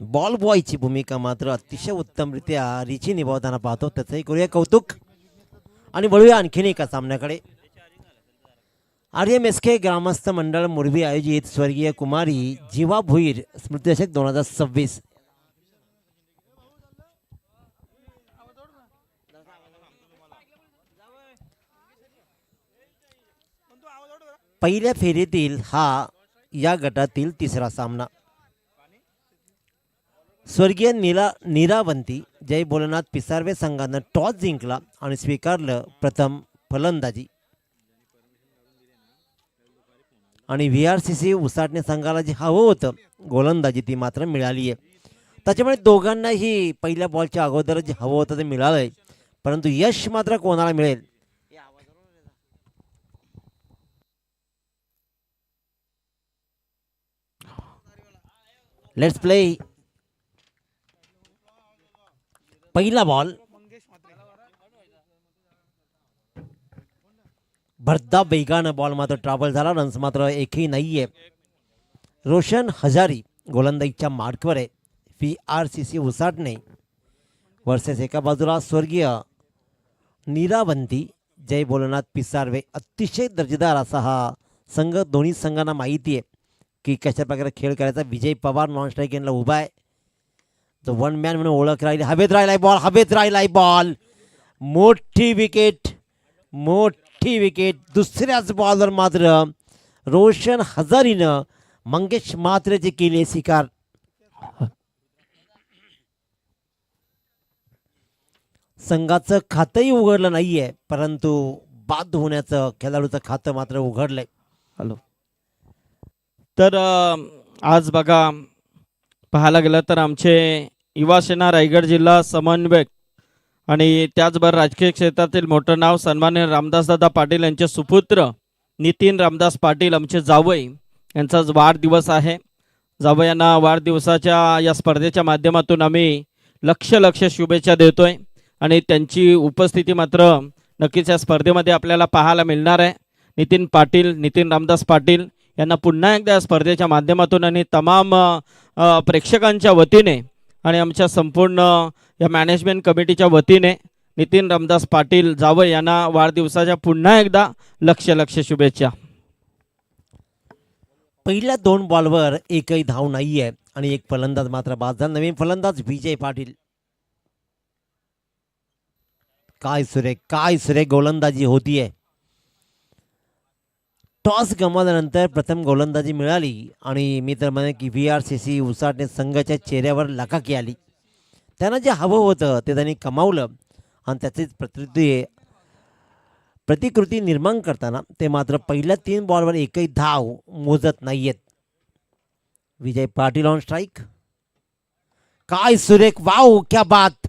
Ball बॉयची भूमिका मात्र अतिशय उत्तमरित्या रिची निभावताना पाहतो. त्याचंही करूया कौतुक आणि वळूया आणखीन एका सामन्याकडे. RMSK ग्रामस्थ मंडळ मुरबी आयोजित स्वर्गीय कुमारी जीवा भुईर स्मृतिदशक 2026. पहिल्या फेरीतील हा या गटातील तिसरा सामना. स्वर्गीय नीरावंती जय भोलेनाथ पिसारवे संघानं टॉस जिंकला आणि स्वीकारलं प्रथम फलंदाजी. आणि VRCC उसाटणे संघाला जे हवं होतं गोलंदाजी ती मात्र मिळाली आहे. त्याच्यामुळे दोघांनाही पहिल्या बॉलच्या अगोदर जे हवं होतं ते मिळालंय, परंतु यश मात्र कोणाला मिळेल. Let's play. पहिला बॉल भरदा वेगानं बॉल मात्र ट्रॅव्हल झाला. रन्स मात्र एकही नाहीये. रोशन हजारी गोलंदाजीच्या मार्कवर आहे. VRCC उसाटणे वर्सेस एका बाजूला स्वर्गीय नीरावंती जय भोलेनाथ पिसारवे. अतिशय दर्जेदार असा हा संघ. दोन्ही संघांना माहिती आहे की कशा प्रकारे खेळ करायचा. विजय पवार नॉन स्ट्राईक एंडला उभा आहे, जो वन मॅन म्हणून ओळख राहिली. हवेत राहिलाय बॉल. मोठी विकेट. दुसऱ्याच बॉलवर मात्र रोशन हजारीनं मंगेश म्हात्रेचे केले स्वीकार. संघाचं खातंही उघडलं नाहीये, परंतु बाद होण्याचं खेळाडूचं खातं मात्र उघडलंय. हॅलो. तर आज बघा पाहायला गेलं तर आमचे युवा सेना रायगड जिल्हा समन्वयक आणि त्याचबरोबर राजकीय क्षेत्रातील मोठं नाव सन्माननीय रामदासदादा पाटील यांचे सुपुत्र नितीन रामदास पाटील आमचे जावई यांचा वाढदिवस आहे. जावयांना वाढदिवसाच्या या स्पर्धेच्या माध्यमातून आम्ही लक्ष शुभेच्छा देतोय आणि त्यांची उपस्थिती मात्र नक्कीच या स्पर्धेमध्ये आपल्याला पाहायला मिळणार आहे. नितीन रामदास पाटील यांना पुन्हा एकदा या स्पर्धेच्या माध्यमातून आणि तमाम प्रेक्षकांच्या वतीने आणि आमच्या संपूर्ण या मॅनेजमेंट कमिटीच्या वतीने नितीन रामदास पाटील जावई यांना वाढदिवसाच्या पुन्हा एकदा लक्ष शुभेच्छा. पहिल्या 2 बॉलवर एकही धाव नाहीये आणि एक फलंदाज मात्र बाद झाला. नवीन फलंदाज विजय पाटील. काय सुरेख गोलंदाजी होतीये. टॉस गमावल्यानंतर प्रथम गोलंदाजी मिळाली आणि मी तर म्हणे की VRCC उसाटणे संघाच्या चेहऱ्यावर लकाकी आली. त्यांना जे हवं होतं ते त्यांनी कमावलं आणि त्याचीच प्रतिकृती निर्माण करताना ते मात्र पहिल्या 3 बॉलवर एकही धाव मोजत नाहीयेत. Vijay Patil on strike. काय सुरेख. वाव क्या बात.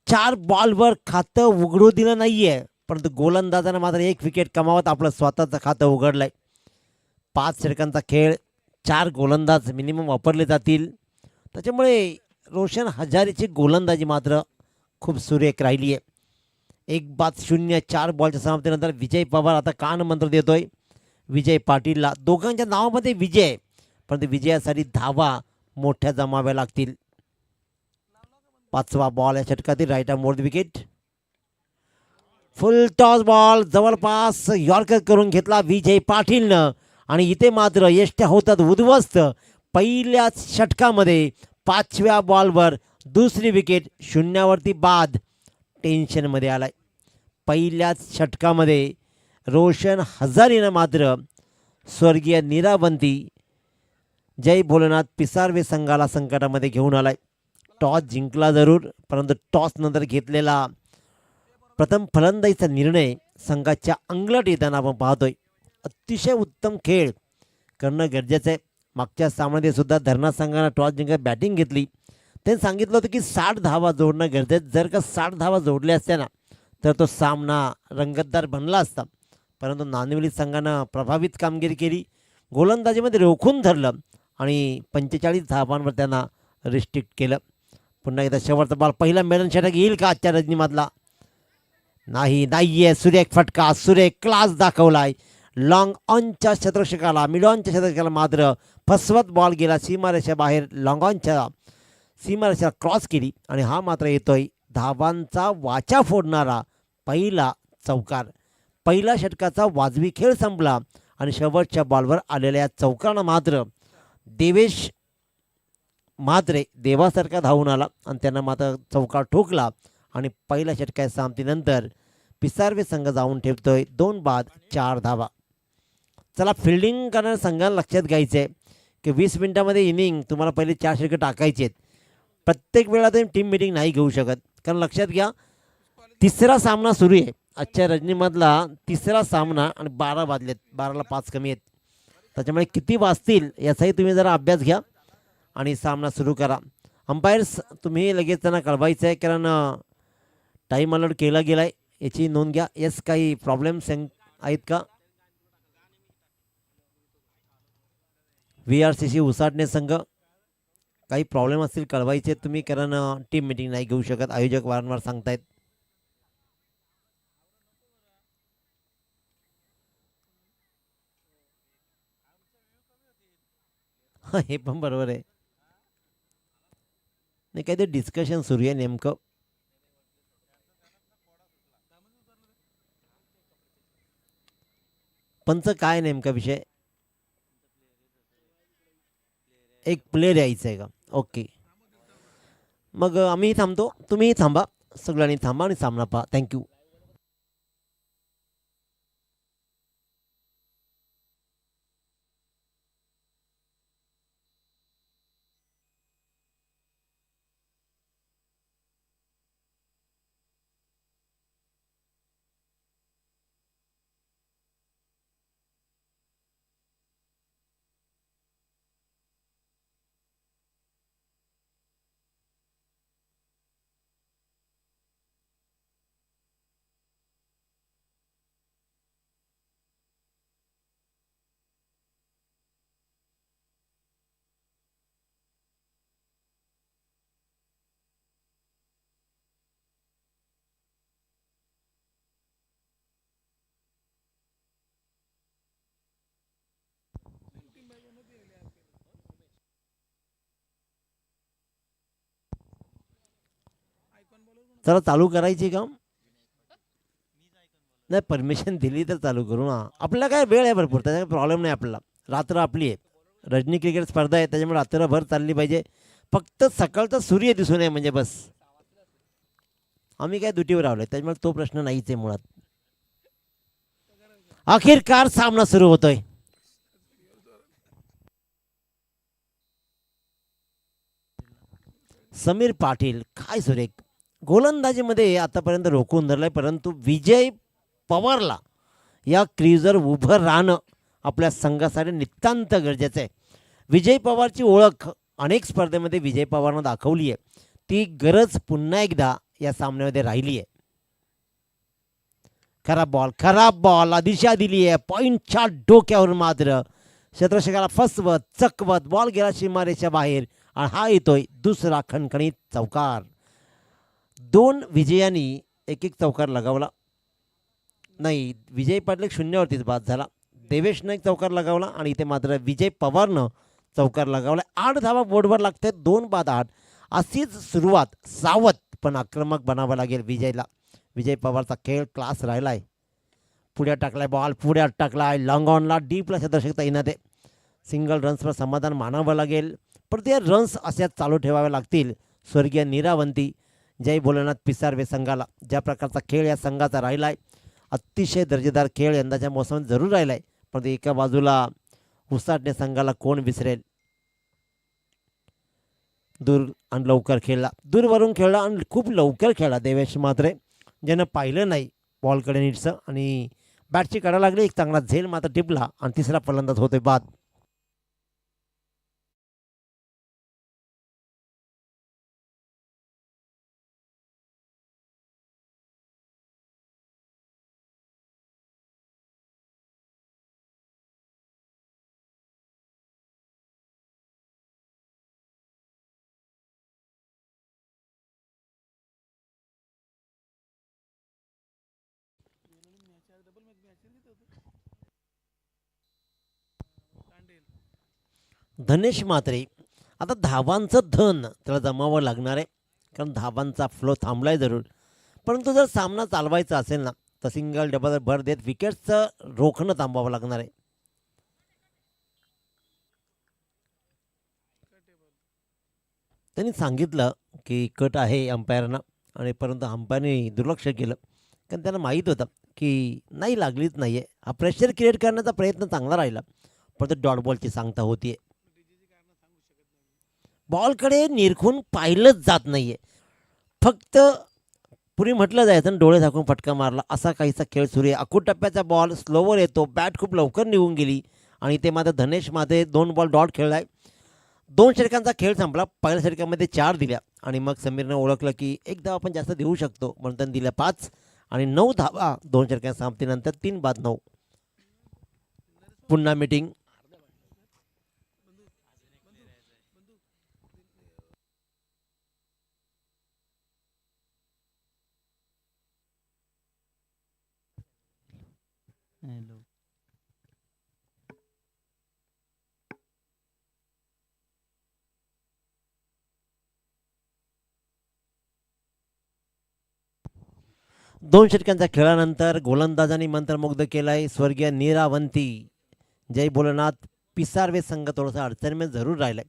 4 बॉलवर खातं उघडू दिलं नाहीये, परंतु गोलंदाजानं मात्र 1 विकेट कमावत आपलं स्वतःचं खातं उघडलंय. 5 षटकांचा खेळ, 4 गोलंदाज मिनिमम वापरले जातील. त्याच्यामुळे रोशन हजारीची गोलंदाजी मात्र खूप सुरेख राहिली आहे. 1-0. 4 बॉलच्या समाप्तीनंतर विजय पवार आता कान मंत्र देतोय विजय पाटीलला. दोघांच्या नावामध्ये विजय, परंतु विजयासाठी धावा मोठ्या जमाव्या लागतील. 5वा बॉल या षटकातील. Right arm more wicket. Full toss ball जवळपास यॉर्कर करून घेतला विजय पाटीलनं आणि इथे मात्र यष्ट्या होतात उद्ध्वस्त. पहिल्याच षटकामध्ये 5व्या बॉलवर दुसरी विकेट. 0वरती बाद. टेन्शनमध्ये आलाय. पहिल्याच षटकामध्ये रोशन हजारीनं मात्र स्वर्गीय नीरावंती जय भोलेनाथ पिसारवे संघाला संकटामध्ये घेऊन आलाय. टॉस जिंकला जरूर, परंतु टॉस नंतर घेतलेला प्रथम फलंदाजीचा निर्णय संघाच्या अंगलट येताना आपण पाहतोय. अतिशय उत्तम खेळ करणं गरजेचं आहे. मागच्या सामन्यामध्ये सुद्धा धरणा संघानं टॉस जिंकत बॅटिंग घेतली. त्यांनी सांगितलं होतं की 60 धावा जोडणं गरजेचं. जर का 60 धावा जोडल्या असत्या ना तर तो सामना रंगतदार बनला असता, परंतु नाणेवली संघानं प्रभावित कामगिरी केली. गोलंदाजीमध्ये रोखून धरलं आणि 45 धावांवर त्यांना रिस्ट्रिक्ट केलं. पुन्हा एकदा शेवटचा बॉल. पहिला मेडन षटक येईल का आजच्या रजनीमधला? नाहीये. सुरेख फटका, सुरेख क्लास दाखवलाय. लॉंग ऑनच्या क्षेत्ररक्षकाला मिड ऑनच्या क्षेत्ररक्षकाला मात्र फसवत बॉल गेला सीमारेषा बाहेर. लॉंग ऑनच्या सीमारेषा क्रॉस केली आणि हा मात्र येतोय धावांचा वाचा फोडणारा पहिला चौकार. पहिल्या षटकाचा वाजवी खेळ संपला आणि शेवटच्या बॉलवर आलेल्या चौकारानं मात्र देवेश मात्रे देवासारखा धावून आला आणि त्यांना मात्र चौकार ठोकला आणि पहिल्या षटकाच्या समाप्तीनंतर पिसारवे संघ जाऊन ठेवतोय 2 बाद 4 धावा. चला फिल्डिंग करणाऱ्या संघाला लक्षात घ्यायचं आहे की 20 मिनिटामध्ये इनिंग तुम्हाला पहिले 4 षटकं टाकायचे आहेत. प्रत्येक वेळा तुम्ही टीम मिटिंग नाही घेऊ शकत, कारण लक्षात घ्या तिसरा सामना सुरू आहे. आजच्या रजनीमधला तिसरा सामना आणि 12 वाजलेत, 12ला 5 कमी आहेत. त्याच्यामुळे किती वाजतील याचाही तुम्ही जरा अभ्यास घ्या आणि सामना सुरू करा. अंपायर्स तुम्ही लगेच त्यांना कळवायचं आहे, कारण टाईम अलर्ट केला गेला आहे याची नोंद घ्या. येस, काही प्रॉब्लेम्स आहेत का? VRCC उसाटणे संघ काही प्रॉब्लेम असतील कळवायचे तुम्ही, कारण टीम मिटिंग नाही घेऊ शकत आयोजक वारंवार सांगतायत. हे पण बरोबर आहे. नाही, काहीतरी डिस्कशन सुरू आहे नेमकं. पंच काय नेमका विषय? एक प्लेअर यायचं आहे का? ओके, मग आम्ही थांबतो, तुम्हीही थांबा, सगळ्यांनी थांबा आणि सामना पहा. थँक्यू. चला चालू करायची का? नाही, परमिशन दिली तर चालू करू ना. आपल्याला काय वेळ आहे भरपूर, त्याचा प्रॉब्लेम नाही आपल्याला. रात्र आपली आहे, रजनी क्रिकेट स्पर्धा आहे, त्याच्यामुळे रात्रभर चालली पाहिजे. फक्त सकाळचा सूर्य दिसू नये म्हणजे बस. आम्ही काय दुटीवर आलोय, त्याच्यामुळे तो प्रश्न नाहीच आहे मुळात. अखेरकार सामना सुरू होतोय. समीर पाटील काय सुरेख गोलंदाजीमध्ये आतापर्यंत रोखून धरलाय, परंतु विजय पवारला या क्रीजवर उभं राहणं आपल्या संघासाठी नितांत गरजेचं आहे. विजय पवारची ओळख अनेक स्पर्धेमध्ये विजय पवारनं दाखवली आहे, ती गरज पुन्हा एकदा या सामन्यामध्ये राहिली आहे. खराब बॉल दिशा दिली आहे पॉइंटच्या डोक्यावर, मात्र क्षेत्ररक्षकाला फसवत चकवत बॉल गेला सीमारेच्या बाहेर आणि हा येतोय दुसरा खणखणीत चौकार. 2 विजयांनी एक चौकार लगावला. नाही, विजय पाटील 0वरतीच बाद झाला. देवेशनं एक चौकार लगावला आणि इथे मात्र विजय पवारनं चौकार लगावला. 8 धावा बोर्डवर लागतात, 2 बाद 8. अशीच सुरुवात सावध पण आक्रमक बनावं लागेल विजयला. विजय पवारचा खेळ क्लास राहिलाय. पुढे टाकलाय बॉल, पुढे टाकलाय लॉंग ऑनला, डीपला क्षेत्ररक्षक तैनात आहे. सिंगल रन्सवर समाधान मानावं लागेल, पण ते रन्स अशाच चालू ठेवावे लागतील. स्वर्गीय निरावंती जय भोलेनाथ पिसारवे संघाला. ज्या प्रकारचा खेळ या संघाचा राहिलाय, अतिशय दर्जेदार खेळ यंदाच्या मोसमात जरूर राहिलाय, पण एका बाजूला उसाटणे संघाला कोण विसरेल. दूर आणि लवकर खेळला, दूरवरून खेळला आणि खूप लवकर खेळला देवेश मात्रे, ज्यानं पाहिलं नाही बॉलकडे नीटचं आणि बॅटची काढायला लागली. एक चांगला झेल मात्र टिपला आणि तिसरा फलंदाज होतोय बाद. धनेश म्हात्रे. आता धावांचं धन त्याला जमावं लागणार आहे, कारण धावांचा फ्लो थांबलाय जरूर. परंतु जर सामना चालवायचा असेल ना, तर सिंगल डबल भर देत विकेट्सचं रोखणं थांबावं लागणार आहे. त्यांनी सांगितलं की कट आहे अंपायरना, आणि परंतु अंपायरने दुर्लक्ष केलं, कारण त्यांना माहीत होतं की नाही लागलीच नाही आहे. हा प्रेशर क्रिएट करण्याचा प्रयत्न चांगला राहिला, परंतु डॉट बॉलची सांगता होतीये. बॉलकडे निरखून पाहिलंच जात नाही आहे. फक्त पूर्वी म्हटलं जायचं ना, डोळे झाकून फटका मारला, असा काहीसा खेळ सुरू आहे. अकूट टप्प्याचा बॉल स्लोवर येतो, बॅट खूप लवकर निघून गेली, आणि ते मात्र धनेश मध्ये 2 बॉल डॉट खेळलाय. 2 षटकांचा खेळ संपला. पहिल्या षटकामध्ये 4 दिल्या, आणि मग समीरनं ओळखलं की एक धावा आपण जास्त देऊ शकतो, म्हणून त्यांनी दिल्या 5, आणि 9 धावा 2 षटकांच्या समाप्तीनंतर. 3 बाद 9. पुन्हा मीटिंग. हॅलो. 2 षटकांच्या खेळानंतर गोलंदाजांनी मंत्रमुग्ध केलाय स्वर्गीय नीरावंती. जय भोलेनाथ. पिसारवे संघ थोडासा अडचणीमध्ये जरूर राहिलाय,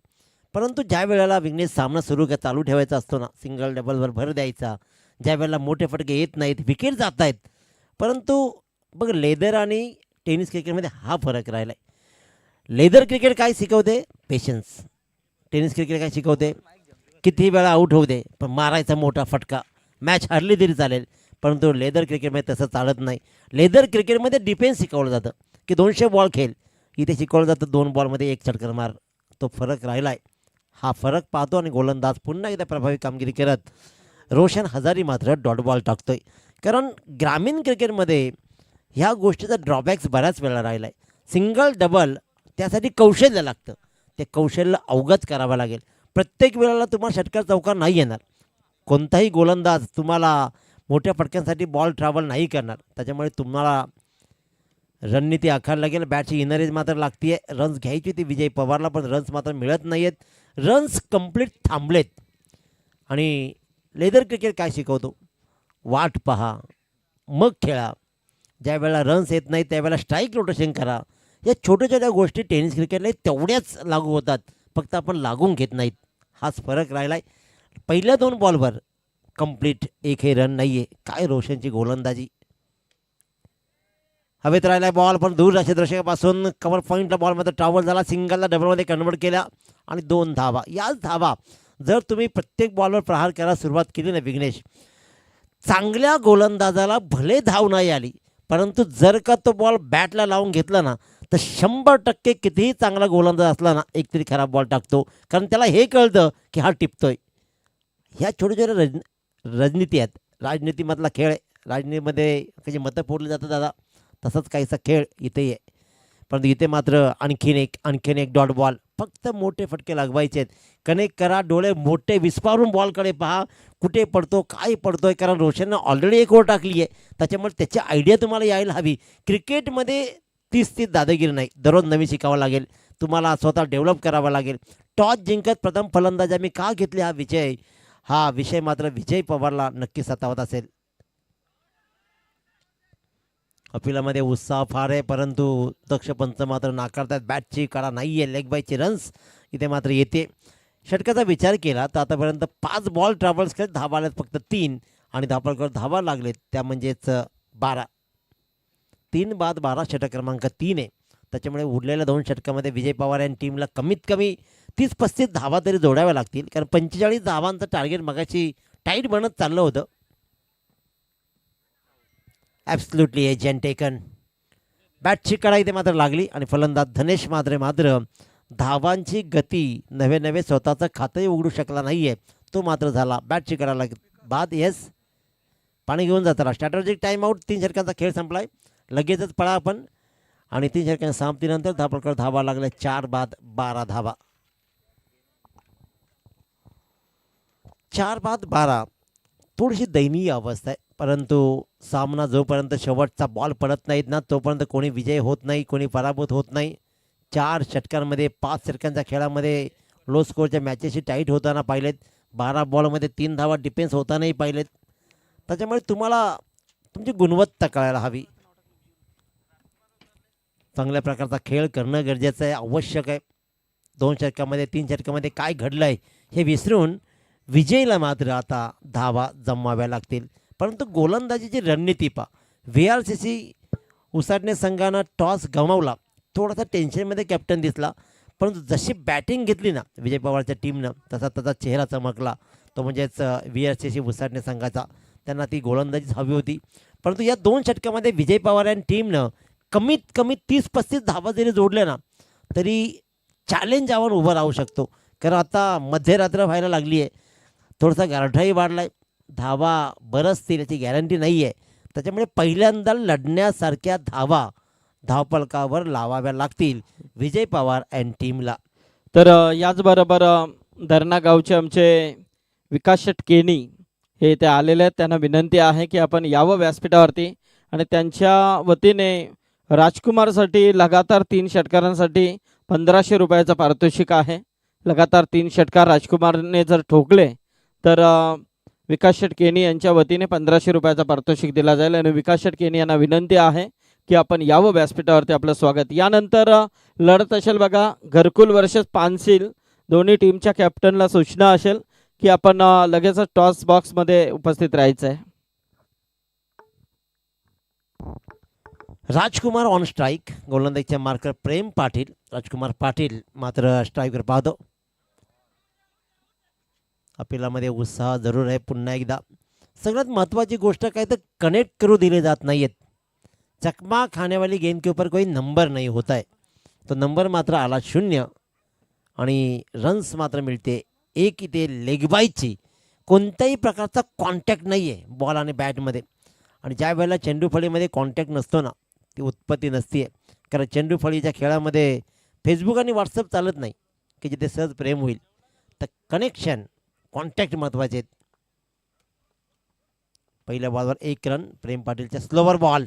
परंतु ज्या वेळेला विघ्नेश सामना चालू ठेवायचा असतो ना, सिंगल डबलवर भर द्यायचा, ज्या वेळेला मोठे फटके येत नाहीत, विकेट जात आहेत, परंतु बघ लेदर आणि टेनिस क्रिकेटमध्ये हा फरक राहिला आहे. लेदर क्रिकेट काय शिकवते? पेशन्स. टेनिस क्रिकेट काय शिकवते? किती वेळा आऊट होऊ दे, पण मारायचा मोठा फटका, मॅच हरली तरी चालेल. परंतु लेदर क्रिकेटमध्ये तसं चालत नाही. लेदर क्रिकेटमध्ये डिफेन्स शिकवलं जातं की 200 बॉल खेळ, इथे शिकवलं जातं 2 बॉलमध्ये 1 षटकार मार. तो फरक राहिला आहे. हा फरक पाहतो, आणि गोलंदाज पुन्हा एकदा प्रभावी कामगिरी करत रोशन हजारी मात्र डॉट बॉल टाकतोय. कारण ग्रामीण क्रिकेटमध्ये ह्या गोष्टीचा ड्रॉबॅक्स बऱ्याच वेळा राहिला आहे. सिंगल डबल त्यासाठी कौशल्य लागतं, ते कौशल्य अवगत करावं लागेल. प्रत्येक वेळेला तुम्हाला षटकार चौकार नाही येणार. कोणताही गोलंदाज तुम्हाला मोठ्या फटक्यांसाठी बॉल ट्रॅव्हल नाही करणार. त्याच्यामुळे तुम्हाला रणनीती आखायला लागेल. बॅटची इनरेज मात्र लागते आहे. रन्स घ्यायची होती विजय पवारला, पण रन्स मात्र मिळत नाही आहेत. रन्स कंप्लीट थांबलेत. आणि लेदर क्रिकेट काय शिकवतो? वाट पहा, मग खेळा. ज्या वेळेला रन्स येत नाही त्यावेळेला स्ट्राईक रोटेशन करा. या छोट्या छोट्या गोष्टी टेनिस क्रिकेटला तेवढ्याच लागू होतात, फक्त आपण लागून घेत नाहीत. हाच फरक राहिला आहे. पहिल्या 2 बॉलवर कंप्लीट एकही रन नाही आहे. काय रोशनची गोलंदाजी. हवेत राहिला बॉल, पण दूर दर्शकापासून कव्हर पॉईंटला बॉल मात्र ट्रॅव्हल झाला. सिंगलला डबलमध्ये कन्वर्ट केला, आणि 2 धावा. याच धावा जर तुम्ही प्रत्येक बॉलवर प्रहार करायला सुरुवात केली ना विघ्नेश, चांगल्या गोलंदाजाला भले धाव नाही आली, परंतु जर का तो बॉल बॅटला लावून घेतला ना, तर 100% कितीही चांगला गोलंदाज असला ना, एकतरी खराब बॉल टाकतो. कारण त्याला हे कळतं की हा टिपतोय. ह्या छोट्या छोट्या राजनीती आहेत. राजनीतीमधला खेळ आहे. राजनीतीमध्ये कशी मतं फोडली जातात दादा, तसंच काहीसा खेळ इथेही आहे. परंतु इथे मात्र आणखीन एक डॉट बॉल. फक्त मोठे फटके लागवायचे आहेत. कनेक्ट करा, डोळे मोठे विस्फारून बॉलकडे पहा, कुठे पडतो, काय पडतोय. कारण रोशननं ऑलरेडी 1 ओव्हर टाकली आहे, त्याच्यामुळे त्याची आयडिया तुम्हाला यायला हवी. क्रिकेटमध्ये 30 दादागिरी नाही, दररोज नवीन शिकावं लागेल. तुम्हाला स्वतः डेव्हलप करावं लागेल. टॉस जिंकत प्रथम फलंदाज आम्ही का घेतले, हा विषय मात्र विजय पवारला नक्की सतावत असेल. अपिलामध्ये उत्साह फार आहे, परंतु दक्ष पंच मात्र नाकारतात. बॅटची काढा नाही आहे, लेग बायचे रन्स इथे मात्र येते. षटकाचा विचार केला तर आतापर्यंत 5 बॉल ट्रॅव्हल्स करत धावा आल्यात फक्त 3, आणि धापळकर धावा लागलेत त्या म्हणजेच 12. 3 बाद 12 षटक क्रमांक 3 आहे. त्याच्यामुळे उरलेल्या 2 षटकामध्ये विजय पवार यांनी टीमला कमीत कमी 30-35 धावा तरी जोडाव्या लागतील. कारण 45 धावांचं टार्गेट मगाशी टाईट बनत चाललं होतं. Absolutely edge and taken. बॅटची कडा इथे मात्र लागली, आणि फलंदाज धनेश मात्र धावांची गती नवे स्वतःचं खातंही उघडू शकला नाही आहे. तो मात्र झाला. बॅटची कडा लाग बाद. येस, पाणी घेऊन जाताना स्ट्रॅटेजिक टाईम आऊट. 3 षटकांचा खेळ संपलाय. लगेचच पळा आपण. आणि 3 षटकांच्या समाप्तीनंतर धापळकर धावा लागल्या. 4 बाद 12 धावा. 4 बाद 12. थोडीशी दयनीय अवस्था आहे, परंतु सामना जोपर्यंत शेवटचा बॉल पडत नाहीत ना, तोपर्यंत कोणी विजय होत नाही, कोणी पराभूत होत नाही. 4 षटकांमध्ये 5 षटकांच्या खेळामध्ये लो स्कोअरच्या मॅचेसही टाईट होताना पाहिलेत. 12 बॉलमध्ये 3 धावा डिफेन्स होतानाही पाहिलेत. त्याच्यामुळे तुम्हाला तुमची गुणवत्ता कळायला हवी. चांगल्या प्रकारचा खेळ करणं गरजेचं आहे, आवश्यक आहे. 2 षटकामध्ये 3 षटकामध्ये काय घडलं आहे हे विसरून विजयला मात्र आता धावा जमवाव्या लागतील. परंतु गोलंदाजीची रणनीती पहा. VRCC उसाटणे संघानं टॉस गमावला. थोडासा टेन्शनमध्ये कॅप्टन दिसला, परंतु जशी बॅटिंग घेतली ना विजय पवारच्या टीमनं तसा त्याचा चेहरा चमकला. तो म्हणजेच VRCC उसाटणे संघाचा. त्यांना ती गोलंदाजीच हवी होती. परंतु या 2 षटकामध्ये विजय पवार या टीमनं कमीत कमी 30-35 धावा जरी जोडल्या ना तरी चॅलेंज आपण उभं राहू शकतो. कारण आता मध्यरात्र व्हायला लागली आहे, थोडासा गारठाही वाढला आहे, धावा बरसतील याची गॅरंटी नाही आहे. त्याच्यामुळे पहिल्यांदा लढण्यासारख्या धावा धावफलकावर लावाव्या लागतील विजय पवार अँड टीमला. तर याचबरोबर धरणा गावचे आमचे विकास शेट केनी हे ते आलेले आहेत. त्यांना विनंती आहे की आपण यावं व्यासपीठावरती आणि त्यांच्या वतीने राजकुमारसाठी लगातार 3 षटकारांसाठी 1500 रुपयाचं पारितोषिक आहे. लगातार 3 षटकार राजकुमारने जर ठोकले तर विकास शेट केनी यांच्या वतीने 1500 रुपयाचं पारितोषिक दिला जाईल. आणि विकास शेट केनी यांना विनंती आहे की आपण यावं व्यासपीठावरती. आपलं स्वागत. यानंतर लढत असेल बघा घरकुल वर्सेस पानसील. दोन्ही टीमच्या कॅप्टनला सूचना असेल की आपण लगेचच टॉस बॉक्समध्ये उपस्थित राहायचं आहे. राजकुमार ऑन स्ट्राईक. गोलंदाजीचे मार्कर प्रेम पाटील. राजकुमार पाटील मात्र स्ट्राईकवर पाहतो. अपिलामध्ये उत्साह जरूर आहे. पुन्हा एकदा सगळ्यात महत्त्वाची गोष्ट काय तर कनेक्ट करू दिले जात नाही आहेत. चकमा खाण्यावाली गेंद के ऊपर कोई नंबर नहीं होता है. तो नंबर मात्र आला 0 आणि रन्स मात्र मिळते 1. इथे लेगबाईची कोणत्याही प्रकारचा कॉन्टॅक्ट नाही आहे बॉल आणि बॅटमध्ये. आणि ज्या वेळेला चेंडूफळीमध्ये कॉन्टॅक्ट नसतो ना ती उत्पत्ती नसते. कारण चेंडूफळीच्या खेळामध्ये फेसबुक आणि व्हॉट्सअप चालत नाही की जिथे सहज प्रेम होईल. तर कनेक्शन कॉन्टॅक्ट महत्त्वाचे आहेत. पहिल्या बॉलवर 1 रन. प्रेम पाटीलच्या स्लोवर बॉल.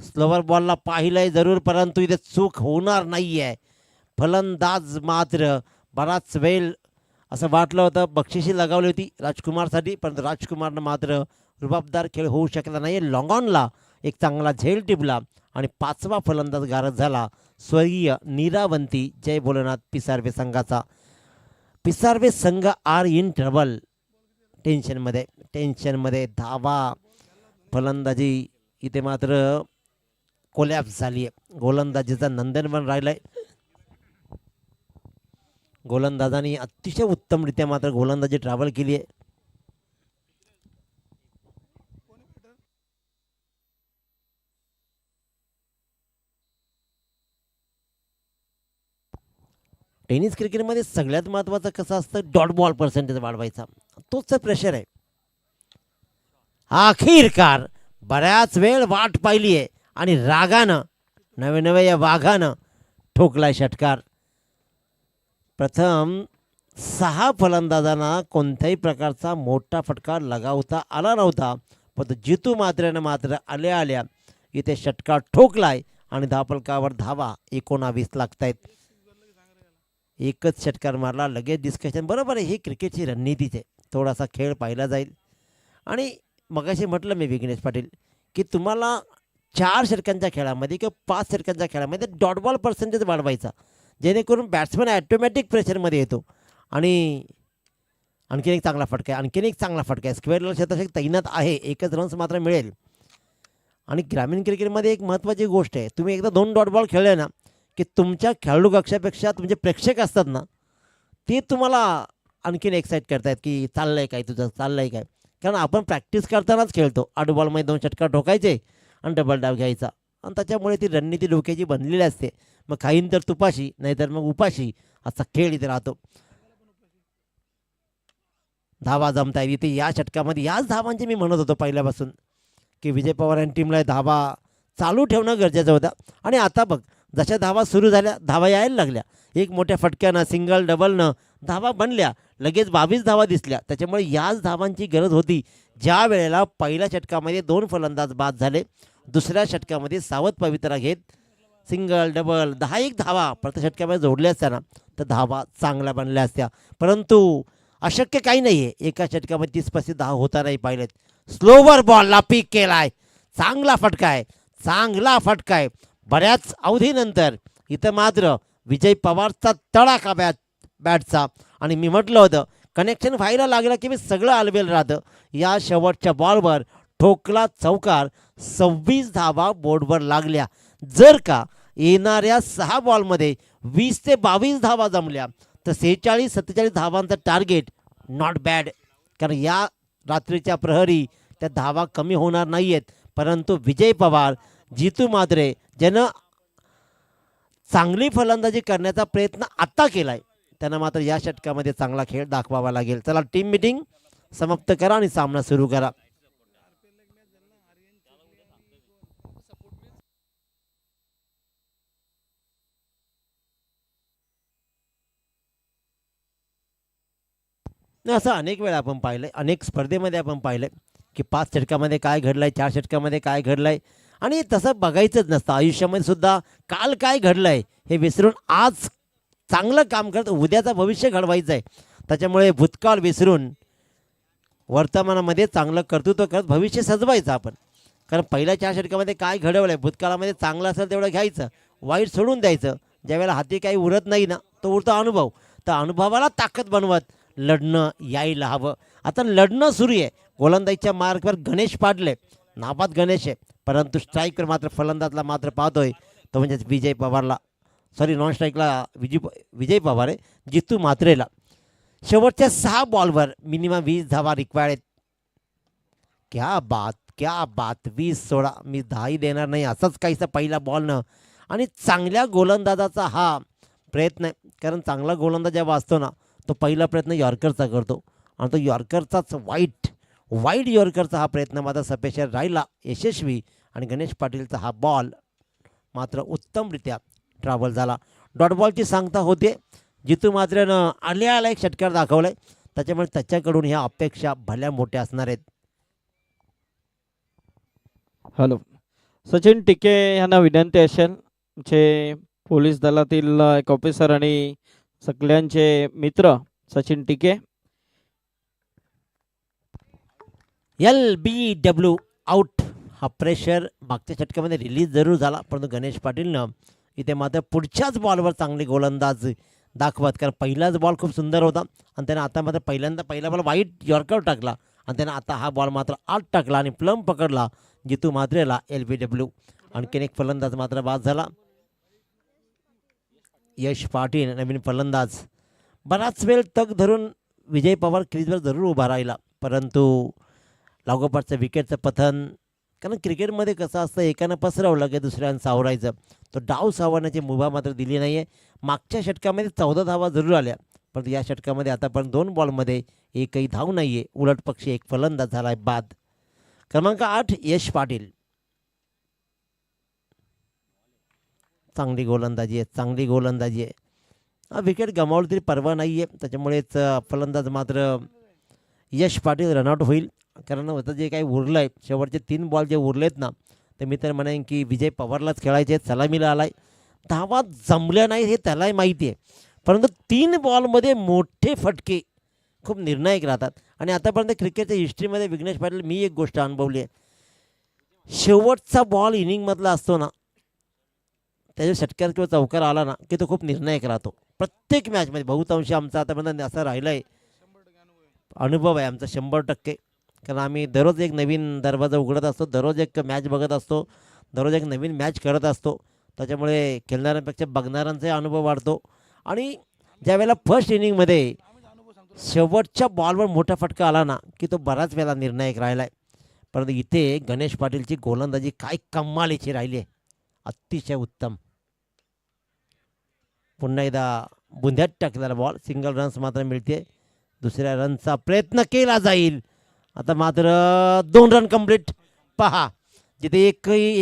स्लोवर बॉलला पाहिलं आहे जरूर, परंतु इथे चूक होणार नाही आहे. फलंदाज मात्र बराच वेळ असं वाटलं होतं बक्षिसी लगावली होती राजकुमारसाठी, परंतु राजकुमारनं मात्र रुबाबदार खेळ होऊ शकला नाही. लॉंग ऑनला एक चांगला झेल टिपला आणि 5वा फलंदाज गारद झाला स्वर्गीय नीरावंती जय भोलेनाथ पिसारवे संघाचा. पिसारवे संघ आर इन ट्रबल. टेन्शनमध्ये धावा फलंदाजी इथे मात्र कोलॅप्स झाली आहे. गोलंदाजीचा नंदनवन राहिलाय. गोलंदाजांनी अतिशय उत्तमरित्या मात्र गोलंदाजी ट्रॅव्हल केली आहे. टेनिस क्रिकेटमध्ये सगळ्यात महत्त्वाचं कसं असतं डॉट बॉल पर्सेंटेज वाढवायचा. तोच तर प्रेशर आहे. आखिरकार बऱ्याच वेळ वाट पाहिली आहे आणि रागानं नवे या वाघानं ठोकलाय षटकार. प्रथम 6 फलंदाजांना कोणत्याही प्रकारचा मोठा फटका लगावता आला नव्हता, पण जितू मात्र आल्या इथे षटकार ठोकलाय आणि धावफलकावर धावा 19 लागतायत. एकच षटकार मारला लगेच डिस्कशन. बरोबर आहे, ही क्रिकेटची रणनीतीच आहे. थोडासा खेळ पाहिला जाईल. आणि मगाशी म्हटलं मी विघ्नेश पाटील की तुम्हाला 4 षटकांच्या खेळामध्ये किंवा 5 षटकांच्या खेळामध्ये डॉट बॉल पर्सेंटेज वाढवायचा, जेणेकरून बॅट्समन ॲटोमॅटिक प्रेशरमध्ये येतो. आणि आणखीन एक चांगला फटका आहे, स्क्वेअरला शतक तैनात आहे, 1च रन्स मात्र मिळेल. आणि ग्रामीण क्रिकेटमध्ये एक महत्त्वाची गोष्ट आहे, तुम्ही एकदा 2 डॉट बॉल खेळले ना की तुमच्या खेळाडू कक्षापेक्षा तुमचे प्रेक्षक असतात ना ते तुम्हाला आणखीन एक्साईट करतायत की चाललंय काय काय. कारण आपण प्रॅक्टिस करतानाच खेळतो. 8 बॉलमध्ये 2 षटकार ठोकायचे आणि डबल डाव घ्यायचा. आणि त्याच्यामुळे ती रणनीती डोक्याची बनलेली असते. मग खाईन तर तुपाशी नाहीतर मग उपाशी असा खेळ इथे राहतो. धावा जमता येईल इथे या षटकामध्ये. याच धावांची मी म्हणत होतो पहिल्यापासून की विजय पवार यांनी टीमला धावा चालू ठेवणं गरजेचं होतं. आणि आता बघ जशा धावा सुरू झाल्या धावा यायला लागल्या. एक मोठ्या फटक्यानं सिंगल डबलनं धावा बनल्या, लगेच 22 धावा दिसल्या. त्याच्यामुळे याच धावांची गरज होती ज्या वेळेला पहिल्या षटकामध्ये 2 फलंदाज बाद झाले. दुसऱ्या षटकामध्ये सावध पवित्रा घेत सिंगल डबल 10 धावा प्रतिषटकामध्ये जोडल्या असत्या ना तर धावा चांगल्या बनल्या असत्या, परंतु अशक्य काही नाही आहे. एका षटकामध्ये 30-35 धावा होता नाही पाहिलेत. स्लोवर बॉलला पीक केलाय, चांगला फटका आहे, चांगला फटका आहे बऱ्याच अवधीनंतर. इथं मात्र विजय पवारचा तडाखा बॅटचा. आणि मी म्हटलं होतं कनेक्शन व्हायला लागलं की मी सगळं आलबेल राहतं. या शेवटच्या बॉलवर ठोकला चौकार, 26 धावा बोर्डवर लागल्या. जर का येणाऱ्या 6 बॉलमध्ये 20 ते 22 धावा जमल्या तर 46-47 धावांचं टार्गेट नॉट बॅड. कारण या रात्रीच्या प्रहरी त्या धावा कमी होणार नाही आहेत. परंतु विजय पवार, जितू मात्रे ज्यानं चांगली फलंदाजी करण्याचा प्रयत्न आता केला आहे, त्यांना मात्र या षटकामध्ये चांगला खेळ दाखवावा लागेल. चला टीम मीटिंग समाप्त करा आणि सामना सुरू करा. नाही, असं अनेक वेळा आपण पाहिलं आहे, अनेक स्पर्धेमध्ये आपण पाहिलं आहे की 5 षटकामध्ये काय घडलं आहे, 4 षटकामध्ये काय घडलं आहे. आणि तसं बघायचंच नसतं आयुष्यामध्ये सुद्धा. काल काय घडलं आहे हे विसरून आज चांगलं काम करत उद्याचं भविष्य घडवायचं आहे. त्याच्यामुळे भूतकाळ विसरून वर्तमानामध्ये चांगलं कर्तृत्व करत भविष्य सजवायचं आपण. कारण पहिल्या 4 षटकामध्ये काय घडवलं आहे, भूतकाळामध्ये चांगलं असेल तेवढं घ्यायचं, वाईट सोडून द्यायचं. ज्यावेळेला हाती काही उरत नाही ना तो उरतो अनुभव. तर अनुभवाला ताकद बनवत लढणं यायला हवं. आता लढणं सुरू आहे. गोलंदाजीच्या मार्गवर गणेश पाडले, नाबाद गणेश आहे, परंतु स्ट्राईकवर मात्र फलंदाजला मात्र पाहतोय तो म्हणजे विजय पवारला, सॉरी नॉन स्ट्राईकला विजय पवार आहे, जितू मात्रेला. शेवटच्या 6 बॉलवर मिनिमम 20 धावा रिक्वायर्ड आहेत. क्या बात, क्या बात. 20-16 मी 10ही देणार नाही असंच काहीसा पहिला बॉलनं. आणि चांगल्या गोलंदाजाचा हा प्रयत्न आहे. कारण चांगला गोलंदाज जेव्हा असतो ना तो पहिला प्रयत्न यॉर्करचा करतो आणि तो यॉर्करचाच वाईट यॉर्करचा हा प्रयत्न मात्र सपेशर राहिला यशस्वी. आणि गणेश पाटीलचा हा बॉल मात्र उत्तमरित्या ट्रॅव्हल झाला. डॉट बॉलची सांगता होते. जितू मात्रेनं आल्या एक षटकार दाखवला आहे, त्याच्यामुळे त्याच्याकडून ह्या अपेक्षा भल्या मोठ्या असणार आहेत. हॅलो, सचिन टिके यांना विनंती असेल, जे पोलीस दलातील एक ऑफिसर आणि सगळ्यांचे मित्र सचिन टिके. LBW out. हा प्रेशर मागच्या षटकामध्ये रिलीज जरूर झाला, परंतु गणेश पाटीलनं इथे मात्र पुढच्याच बॉलवर चांगली गोलंदाज दाखवत. कारण पहिलाच बॉल खूप सुंदर होता आणि त्यानं आता मात्र पहिला बॉल वाईट यॉर्कर टाकला आणि त्यानं आता हा बॉल मात्र आत टाकला आणि प्लम पकडला जितू मात्रेला. LBW. आणखीन एक फलंदाज मात्र बाद झाला. यश पाटील नवीन फलंदाज. बराच वेळ तग धरून विजय पवार क्रीजवर जरूर उभा राहिला, परंतु लागोपाठचं विकेटचं पतन. कारण क्रिकेटमध्ये कसं असतं, एकानं पसरवलं की दुसऱ्यानं सावरायचं. तो डाव सावरण्याची मुभा मात्र दिली नाही आहे. मागच्या षटकामध्ये 14 धावा जरूर आल्या, परंतु या षटकामध्ये आतापर्यंत 2 बॉलमध्ये एकही धाव नाही आहे. उलट पक्षी एक फलंदाज झाला आहे बाद. क्रमांक 8 यश पाटील. चांगली गोलंदाजी आहे. विकेट गमावली तरी पर्वा नाही आहे, त्याच्यामुळेच फलंदाज मात्र यश पाटील रनआउट होईल. कारण होतं जे काही उरलं आहे, शेवटचे 3 बॉल जे उरलेत ना, तर मी तर म्हणेन की विजय पवारलाच खेळायचे. सलामीला आलाय, धावा जमल्या नाही हे त्यालाही माहिती आहे, परंतु 3 बॉलमध्ये मोठे फटके खूप निर्णायक राहतात. आणि आतापर्यंत क्रिकेटच्या हिस्ट्रीमध्ये विघ्नेश पाटील मी एक गोष्ट अनुभवली आहे, शेवटचा बॉल इनिंगमधला असतो ना, त्याच्या षटकार किंवा चौकार आला ना की तो खूप निर्णायक राहतो. प्रत्येक मॅचमध्ये बहुतांश आमचा आतापर्यंत असं राहिलं आहे, अनुभव आहे आमचा 100%. कारण आम्ही दररोज एक नवीन दरवाजा उघडत असतो, दररोज एक मॅच बघत असतो, दररोज एक नवीन मॅच करत असतो. त्याच्यामुळे खेळणाऱ्यांपेक्षा बघणाऱ्यांचाही अनुभव वाढतो. आणि ज्यावेळेला फर्स्ट इनिंगमध्ये शेवटच्या बॉलवर मोठा फटका आला ना की तो बराच वेळा निर्णायक राहिला आहे. परंतु इथे गणेश पाटीलची गोलंदाजी काय कमालीची राहिली आहे, अतिशय उत्तम. पुन्हा एकदा बुंध्यात टाकलेला बॉल, सिंगल रन्स मात्र मिळते. दुसऱ्या रनचा प्रयत्न केला जाईल. आता मात्र 2 रन कंप्लीट. पहा, जिथे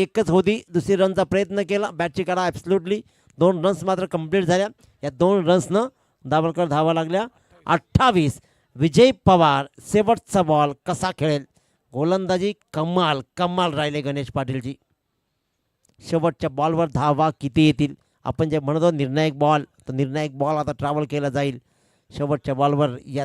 एकच होती दुसरी रनचा प्रयत्न केला, बॅटची काढा ॲब्सल्युटली. 2 रन्स मात्र कंप्लीट झाल्या. या 2 रन्सनं दाभोळकर धावा लागल्या 28. विजय पवार शेवटचा बॉल कसा खेळेल. गोलंदाजी कमाल राहिले गणेश पाटीलची. शेवटच्या बॉलवर धावा किती येतील. आपण जे म्हणतो निर्णायक बॉल, तर निर्णायक बॉल आता ट्रॅव्हल केला जाईल. शेवटच्या बॉलवर या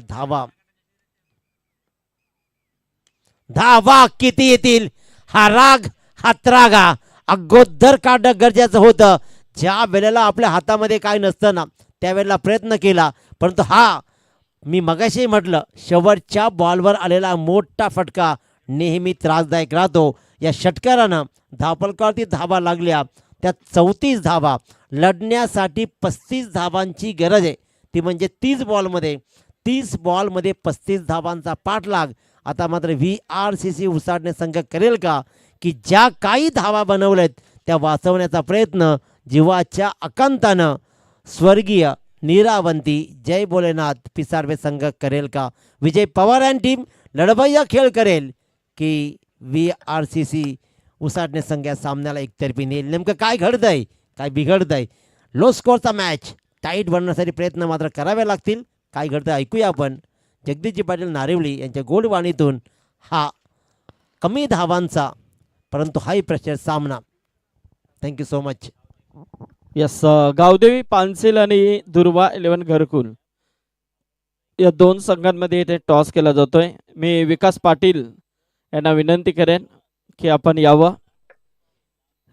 धावा किती येतील. हा राग हा त्रागा अगोदर काढणं गरजेचं होतं. ज्या वेळेला आपल्या हातामध्ये काय नसतं ना त्यावेळेला प्रयत्न केला, परंतु हा मी मगाशी म्हटलं शेवटच्या बॉलवर आलेला मोठा फटका नेहमी त्रासदायक राहतो. या षटकारानं धावफलकावरती धावा लागल्या त्या 34 धावा. लढण्यासाठी 35 धावांची गरज आहे, ती म्हणजे 30 बॉलमध्ये 35 धावांचा पाठलाग. आता मात्र VRCC उसाडणे संघ करेल का की ज्या काही धावा बनवल्यात त्या वाचवण्याचा प्रयत्न जीवाच्या आकांतानं स्वर्गीय नीरावंती जय भोलेनाथ पिसारवे संघ करेल का. विजय पवार आणि टीम लढवय्या खेळ करेल की VRCC उसाडणे संघ या सामन्याला एकतर्फी नेईल. नेमकं काय घडतंय, काय बिघडतंय. लो स्कोअरचा मॅच टाईट बनवण्यासाठी प्रयत्न मात्र करावे लागतील. काय घडतं ऐकूया आपण. जगदीशजी पाटील नारिवली यांच्या गोडवाणीतून हा कमी धावांचा परंतु हाय प्रेशर सामना. Thank you so much. Yes, Gavdevi Pansil आणि दुर्वा 11 घरकुल या दोन संघांमध्ये इथे टॉस केला जातोय. मी विकास पाटील यांना विनंती करेन की आपण यावं.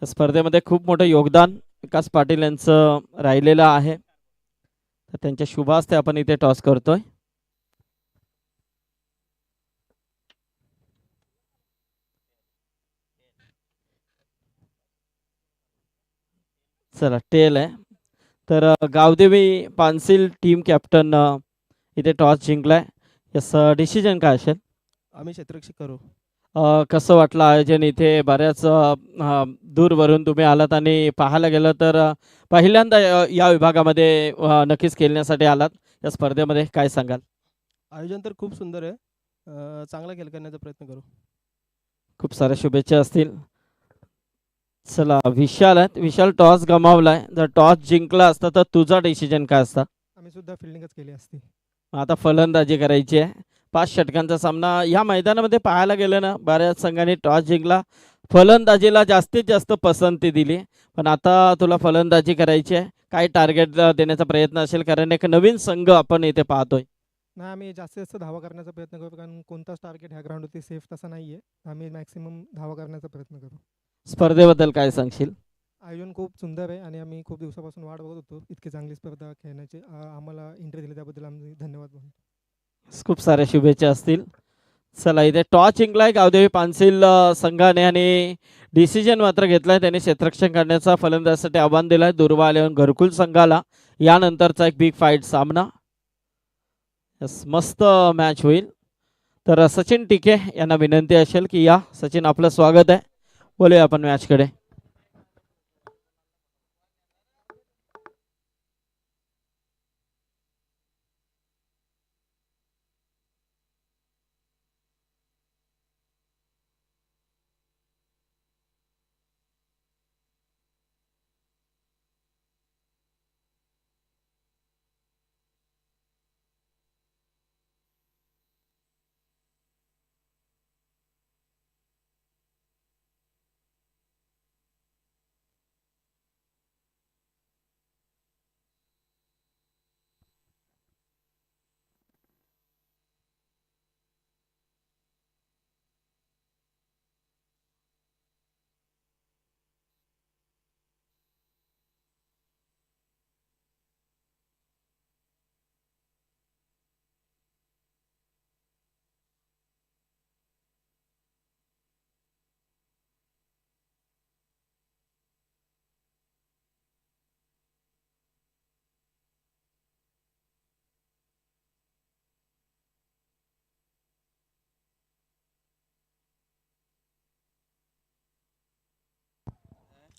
या स्पर्धेमध्ये खूप मोठं योगदान विकास पाटील यांचं राहिलेलं आहे, तर त्यांच्या शुभ हस्ते आपण इथे टॉस करतोय. चला टेल आहे. तर गावदेवी पानसिल टीम कॅप्टन इथे टॉस जिंकलाय. यस, डिसिजन काय असेल? आम्ही क्षेत्ररक्षक करू. कसं वाटलं आयोजन? इथे बऱ्याच दूरवरून तुम्ही आलात आणि पाहायला गेलं तर पहिल्यांदा या विभागामध्ये नक्कीच खेळण्यासाठी आलात. या स्पर्धेमध्ये काय सांगाल? आयोजन तर खूप सुंदर आहे. चांगला खेळ करण्याचा प्रयत्न करू. खूप साऱ्या शुभेच्छा असतील. चला विशाल आहेत. विशाल टॉस गमावलाय. जर टॉस जिंकला असता तर तुझा डिसिजन काय असता? आम्ही सुद्धा फिल्डिंगच केली असती. आता फलंदाजी करायची आहे. 5 षटकांचा सामना. या मैदानामध्ये पाहायला गेलं ना बऱ्याच संघांनी टॉस जिंकला, फलंदाजीला जास्तीत जास्त पसंती दिली. पण आता तुला फलंदाजी करायची आहे. काय टार्गेट देण्याचा प्रयत्न असेल, कारण एक नवीन संघ आपण इथे पाहतोय. नाही, आम्ही जास्तीत जास्त धावा करण्याचा प्रयत्न करू, कारण कोणताच टार्गेट ह्या ग्राउंडवरती सेफ तसा नाही आहे. आम्ही मॅक्सिमम धावा करण्याचा प्रयत्न करू. स्पर्धेबद्दल काय सांगशील? आयोजन खूप सुंदर आहे आणि आम्ही खूप दिवसापासून वाट बघत होतो इतकी चांगली स्पर्धा खेळण्याची. आम्हाला इंटरेस्ट दिले त्याबद्दल आम्ही धन्यवाद म्हणतो. खूप साऱ्या शुभेच्छा असतील. चला इथे टॉस जिंकलाय गावदेवी पानसिल संघाने आणि डिसिजन मात्र घेतलाय. त्याने क्षेत्ररक्षण करण्याचा फलंदाजीसाठी आव्हान दिलाय दुर्वा 11 घरकुल संघाला. यानंतरचा एक बिग फाईट सामना. यस, मस्त मॅच होईल. तर सचिन टिके यांना विनंती असेल की या. सचिन, आपलं स्वागत आहे. बोलूया आपण मॅचकडे.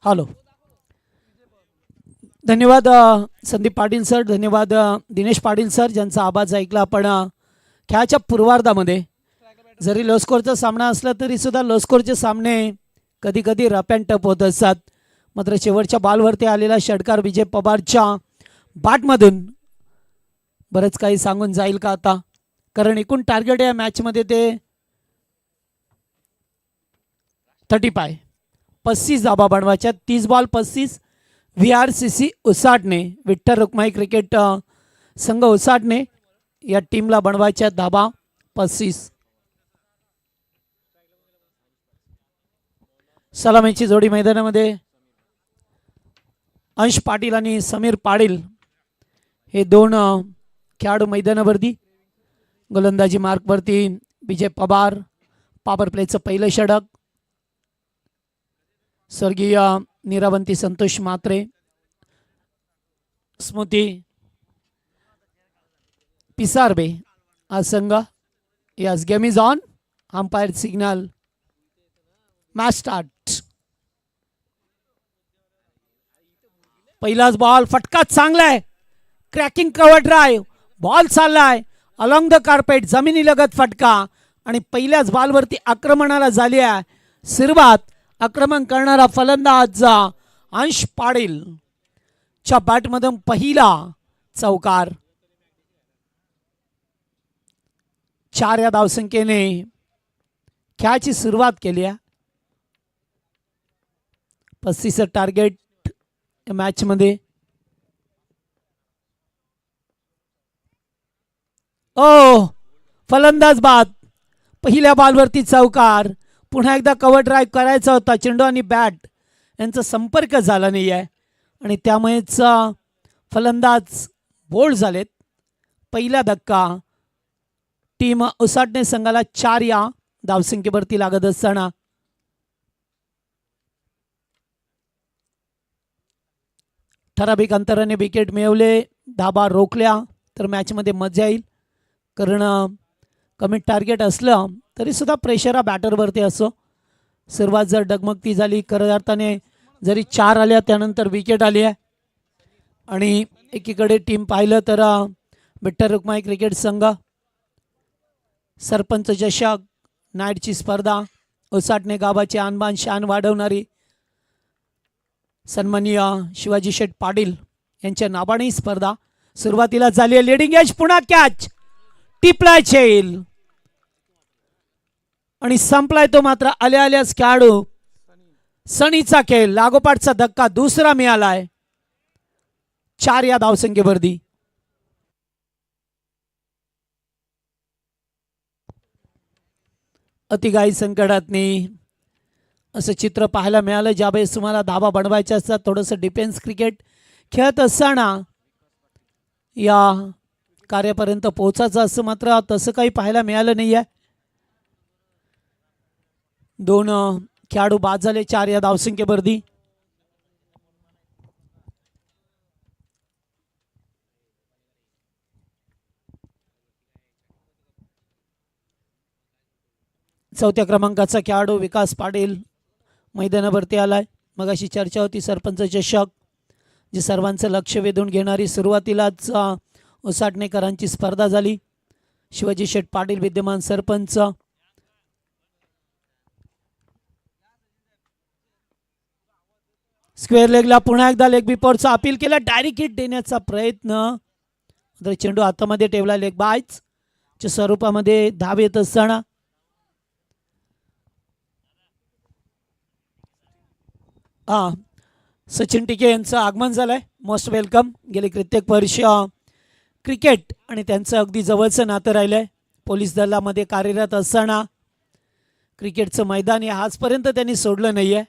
हॅलो, धन्यवाद संदीप पाटील सर, धन्यवाद दिनेश पाटील सर, ज्यांचा आवाज ऐकला आपण. खेळाच्या पूर्वार्धामध्ये जरी लो स्कोरचा सामना असला तरी सुद्धा लो स्कोरचे सामने कधी कधी रफ अँड टफ होत असतात. मात्र शेवटच्या बॉलवरती आलेला षटकार विजय पवारच्या बॅटमधून बरंच काही सांगून जाईल का आता, कारण एकूण टार्गेट या मॅचमध्ये ते 35. 35 धाबा बनवायच्या. 30 ball 35. VRCC Usatane, Vitthal Rukmai cricket संघ उसाटणे या टीमला बनवायच्या धाबा 35. सलामीची जोडी मैदानामध्ये अंश पाटील आणि समीर पाटील हे दोन खेळाडू मैदानावरती. गोलंदाजी मार्कवरती विजय पवार. पॉवर प्लेचं पहिलं षटक स्वर्गीय निरावंती संतोष म्हात्रे, स्मृती पिसारबे हा संघ. Yes, game is on. Umpire signal. Match start. पहिलाच बॉल, फटका चांगला आहे. क्रॅकिंग कव्हर ड्राईव्ह, बॉल चाललाय अलॉंग द कार्पेट, जमिनी लगत फटका आणि पहिल्याच बॉलवरती आक्रमणाला झाली आहे सुरुवात. आक्रमण करणारा फलंदाज अंश पाटील च्या बॅटमधून पहिला चौकार. 4 या धावसंख्येने खेळाची सुरुवात केली आहे. 35 टार्गेट मॅच मध्ये. ओ, फलंदाज बाद. पहिल्या बॉलवरती चौकार. पुन्हा एकदा कव्हर ड्राईव्ह करायचा होता. चेंडू आणि बॅट यांचा संपर्क झाला नाही आहे आणि त्यामुळेच फलंदाज बोल्ड झालेत. पहिला धक्का टीम उसाटणे संघाला 4 या धावसंख्येवरती लागत असताना ठराविक अंतराने विकेट मिळवले, धाबा रोखल्या तर मॅचमध्ये मजा येईल. कारण कमी टार्गेट असलं तरी सुद्धा प्रेशर हा बॅटरवरती असो. सुरुवात जर डगमगती झाली, खऱ्या अर्थाने जरी 4 आल्या त्यानंतर विकेट आली आहे आणि एकीकडे टीम पाहिलं तर विठ्ठल रुक्माई क्रिकेट संघ सरपंच चषक, नाईटची स्पर्धा, उसाटणे गावाची आणबान शान वाढवणारी सन्माननीय शिवाजी शेठ पाटील यांच्या नावाने स्पर्धा सुरुवातीला झाली आहे. लिडिंग एज, पुन्हा कॅच, टिपलाय चेल आणि संपलाय तो मात्र आल्या आल्याच खेळाडू सनीचा खेळ. लागोपाठचा धक्का दुसरा मिळालाय 4 या धावसंख्येवरती. अतिघाई संकटातनी असं चित्र पाहायला मिळालं ज्यावेळेस तुम्हाला धाबा बनवायचे असतात. थोडंसं डिफेन्स क्रिकेट खेळत असताना या कार्यापर्यंत पोहोचायचं असं मात्र तसं काही पाहायला मिळालं नाही आहे. 2 खेळाडू बाद झाले 4 या धावसंख्येवरती. चौथ्या क्रमांकाचा खेळाडू विकास पाटील मैदानावरती आलाय. मगाशी चर्चा होती सरपंच चषक जी सर्वांचं लक्ष वेधून घेणारी. सुरुवातीलाच उसाटणेकरांची स्पर्धा झाली. शिवाजी शेठ पाटील विद्यमान सरपंच. स्क्वेअर लेगला पुन्हा एकदा लेग बिफोरचा अपील केला. डायरेक्ट हिट देण्याचा प्रयत्न, चेंडू हातामध्ये ठेवला. लेग बायच च्या स्वरूपामध्ये धाव येत असताना सचिन टिके यांचं आगमन झालंय. Most welcome. गेले कित्येक वर्ष क्रिकेट आणि त्यांचं अगदी जवळचं नातं राहिलंय. पोलीस दलामध्ये कार्यरत असताना क्रिकेटचं मैदान हे आजपर्यंत त्यांनी सोडलं नाही आहे.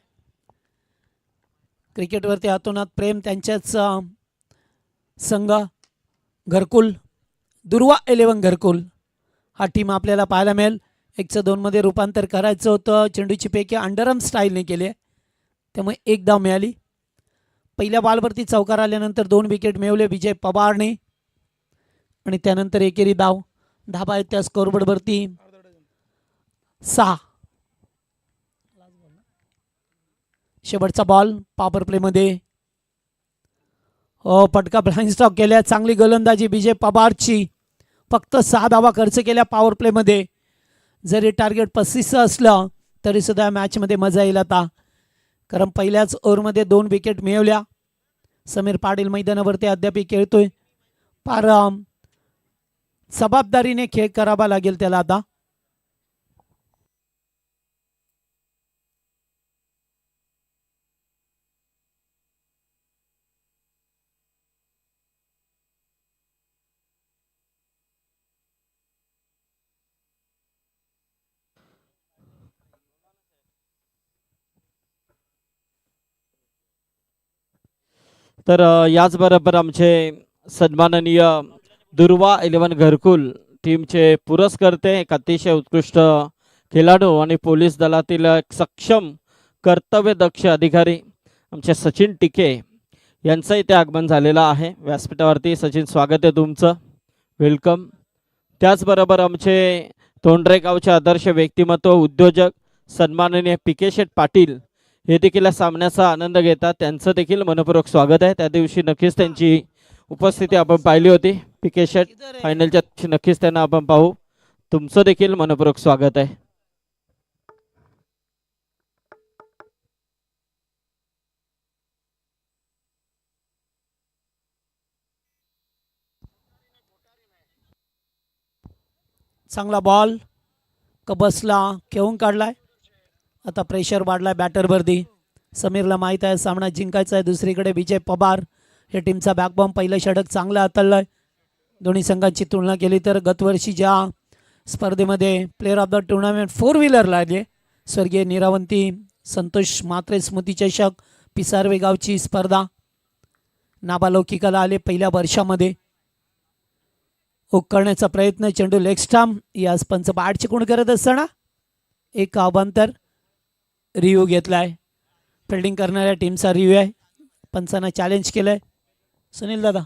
क्रिकेटवरती हातोनात प्रेम. त्यांच्याच संघ घरकुल, दुर्वा 11 घरकुल हा टीम आपल्याला पाहायला मिळेल. 1-2 मध्ये रूपांतर करायचं होतं. चेंडूची पैकी अंडरआर्म स्टाईलने केली, त्यामुळे 1 धाव मिळाली. पहिल्या बॉलवरती चौकार आल्यानंतर 2 विकेट मिळवले विजय पवारने आणि त्यानंतर एकेरी धाव. धाबा आहेत त्या स्कोरबोर्डवरती 6. शेवटचा बॉल पॉवर प्लेमध्ये. हो, पटका ब्लाइंड स्टॉक केल्या. चांगली गोलंदाजी विजय पवारची. फक्त 6 धावा खर्च केल्या पॉवर प्लेमध्ये. जरी टार्गेट 35 असलं तरी सुद्धा मॅचमध्ये मजा येईल आता, कारण पहिल्याच ओव्हरमध्ये 2 विकेट मिळवल्या. समीर पाटील मैदानावरती अद्याप खेळतोय. फार जबाबदारीने खेळ करावा लागेल त्याला आता. तर याचबरोबर आमचे सन्माननीय दुर्वा 11 घरकुल टीमचे पुरस्कर्ते, एक अतिशय उत्कृष्ट खेळाडू आणि पोलीस दलातील एक सक्षम कर्तव्यदक्ष अधिकारी आमचे सचिन टिके यांचं इथे आगमन झालेलं आहे व्यासपीठावरती. सचिन, स्वागत आहे तुमचं, वेलकम. त्याचबरोबर आमचे तोंडरे गावचे आदर्श व्यक्तिमत्व, उद्योजक सन्माननीय पी.के. शेठ पाटील हे देखील या सामन्याचा आनंद घेतात. त्यांचं देखील मनपूर्वक स्वागत आहे. त्या दिवशी नक्कीच त्यांची उपस्थिती आपण पाहिली होती. पी.के. शेठ फायनलच्या दिवशी नक्कीच त्यांना आपण पाहू. तुमचं देखील मनपूर्वक स्वागत आहे. चांगला बॉल कबसला खेळून काढलाय. आता प्रेशर वाढलाय बॅटरवरती. समीरला माहीत आहे सामना जिंकायचा आहे. दुसरीकडे विजय पवार हे टीमचा बॅकबॉम्ब. पहिलं षटक चांगलं हाताळलंय. दोन्ही संघांची तुलना केली तर गतवर्षी ज्या स्पर्धेमध्ये प्लेअर ऑफ द टुर्नामेंट 4 व्हीलरला आले स्वर्गीय निरावंती संतोष म्हात्रे स्मृती चषक पिसारवे गावची स्पर्धा नाबालौकिकाला आले पहिल्या वर्षामध्ये. हुक करण्याचा प्रयत्न, चेंडू लेग स्टंप. यास पंच बाद चिकून करत असताना एक अवांतर रिव्ह्यू घेतलाय. फिल्डिंग करणाऱ्या टीमचा रिव्ह्यू आहे. पंचांना चॅलेंज केलंय. सुनील दादा,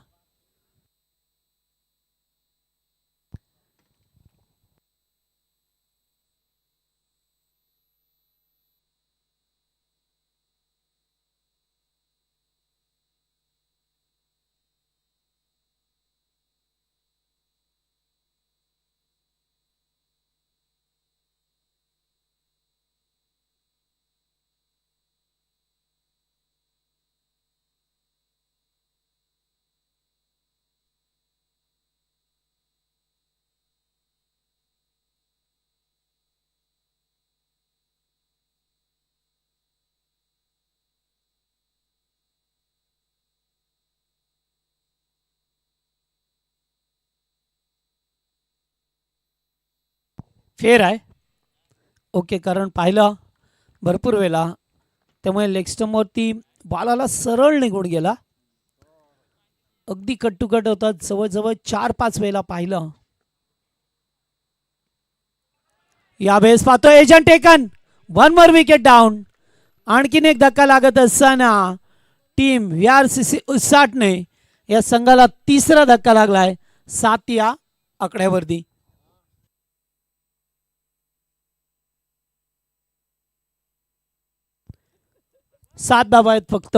फेर आहे. ओके, कारण पाहिलं भरपूर वेळा, त्यामुळे लेग स्टंपवरती बॉलाला सरळ निघून गेला. अगदी कट टू कट होतात. जवळजवळ 4-5 वेळेला पाहिलं. यावेळेस पाहतो agent taken. 1 more wicket down. आणखीन एक धक्का लागत असताना टीम VRCC उसाटणे या संघाला तिसरा धक्का लागलाय 7 या आकड्यावरती. 7 धावा आहेत फक्त.